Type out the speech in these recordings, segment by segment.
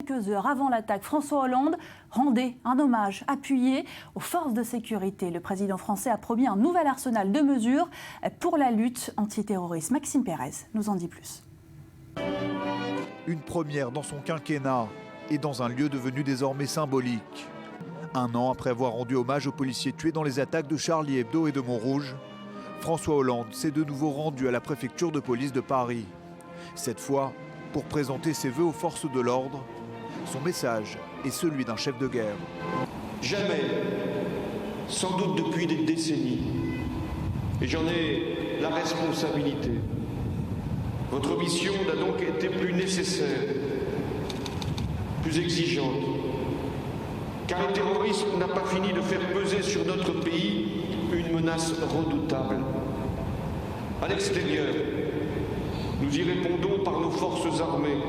Quelques heures avant l'attaque, François Hollande rendait un hommage appuyé aux forces de sécurité. Le président français a promis un nouvel arsenal de mesures pour la lutte antiterroriste. Maxime Pérez nous en dit plus. Une première dans son quinquennat et dans un lieu devenu désormais symbolique. Un an après avoir rendu hommage aux policiers tués dans les attaques de Charlie Hebdo et de Montrouge, François Hollande s'est de nouveau rendu à la préfecture de police de Paris. Cette fois, pour présenter ses vœux aux forces de l'ordre, son message est celui d'un chef de guerre. Jamais, sans doute depuis des décennies, et j'en ai la responsabilité, votre mission n'a donc été plus nécessaire, plus exigeante, car le terrorisme n'a pas fini de faire peser sur notre pays une menace redoutable. À l'extérieur, nous y répondons par nos forces armées,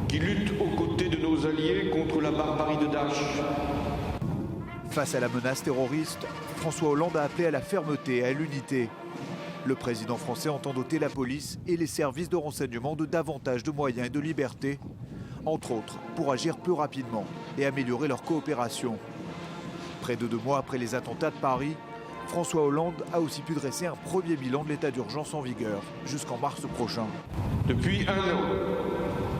qui luttent aux côtés de nos alliés contre la barbarie de Daesh. Face à la menace terroriste, François Hollande a appelé à la fermeté et à l'unité. Le président français entend doter la police et les services de renseignement de davantage de moyens et de liberté, entre autres pour agir plus rapidement et améliorer leur coopération. Près de 2 mois après les attentats de Paris, François Hollande a aussi pu dresser un premier bilan de l'état d'urgence en vigueur jusqu'en mars prochain. Depuis 1 an,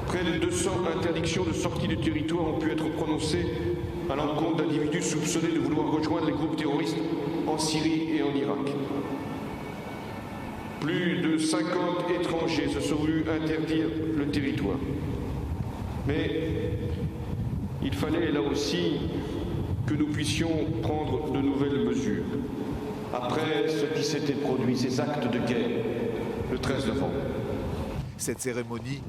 près de 200 interdictions de sortie du territoire ont pu être prononcées à l'encontre d'individus soupçonnés de vouloir rejoindre les groupes terroristes en Syrie et en Irak. Plus de 50 étrangers se sont vus interdire le territoire. Mais il fallait là aussi que nous puissions prendre de nouvelles mesures. Après ce qui s'était produit, ces actes de guerre, le 13 novembre. Cette cérémonie,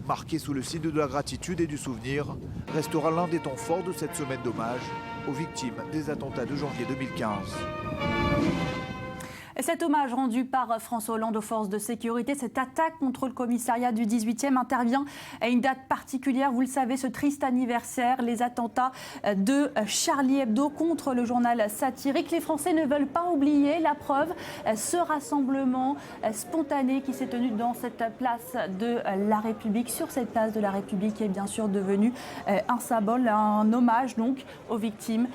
marquée sous le signe de la gratitude et du souvenir, restera l'un des temps forts de cette semaine d'hommage aux victimes des attentats de janvier 2015. Et cet hommage rendu par François Hollande aux forces de sécurité, cette attaque contre le commissariat du 18e intervient à une date particulière. Vous le savez, ce triste anniversaire, les attentats de Charlie Hebdo contre le journal satirique. Les Français ne veulent pas oublier, la preuve, ce rassemblement spontané qui s'est tenu dans cette place de la République. Sur cette place de la République qui est bien sûr devenue un symbole, un hommage donc aux victimes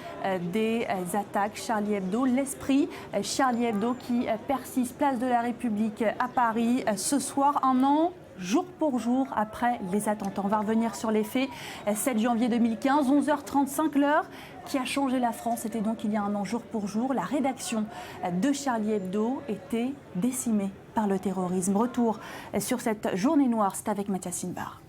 des attaques Charlie Hebdo. L'esprit Charlie Hebdo qui persiste, place de la République à Paris, ce soir, 1 an, jour pour jour, après les attentats. On va revenir sur les faits. 7 janvier 2015, 11h35, l'heure qui a changé la France. C'était donc il y a 1 an, jour pour jour. La rédaction de Charlie Hebdo était décimée par le terrorisme. Retour sur cette journée noire, c'est avec Mathias Sinbar.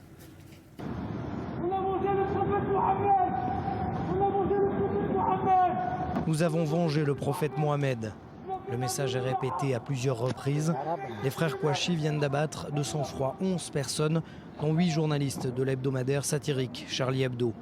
Nous avons vengé le prophète Mohammed. Le message est répété à plusieurs reprises. Les frères Kouachi viennent d'abattre de sang-froid 11 personnes, dont 8 journalistes de l'hebdomadaire satirique Charlie Hebdo.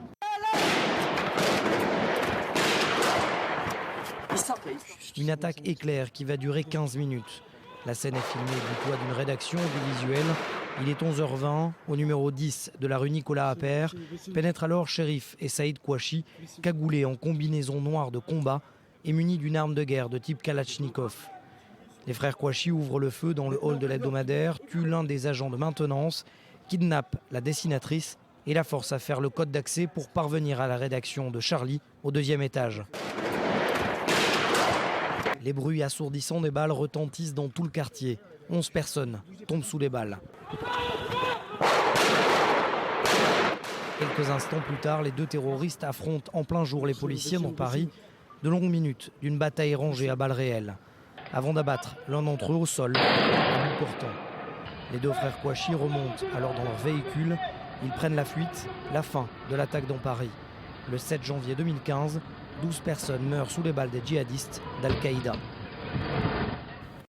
Une attaque éclair qui va durer 15 minutes. La scène est filmée du toit d'une rédaction audiovisuelle. Il est 11h20, au numéro 10 de la rue Nicolas Appert. Pénètrent alors Chérif et Saïd Kouachi, cagoulés en combinaison noire de combat et munis d'une arme de guerre de type Kalachnikov. Les frères Kouachi ouvrent le feu dans le hall de l'hebdomadaire, tuent l'un des agents de maintenance, kidnappent la dessinatrice et la forcent à faire le code d'accès pour parvenir à la rédaction de Charlie au 2e étage. Les bruits assourdissants des balles retentissent dans tout le quartier. 11 personnes tombent sous les balles. Quelques instants plus tard, les 2 terroristes affrontent en plein jour les policiers dans Paris. De longues minutes d'une bataille rangée à balles réelles, avant d'abattre l'un d'entre eux au sol, à bout portant. Les 2 frères Kouachi remontent alors dans leur véhicule. Ils prennent la fuite, la fin de l'attaque dans Paris. Le 7 janvier 2015, 12 personnes meurent sous les balles des djihadistes d'Al-Qaïda.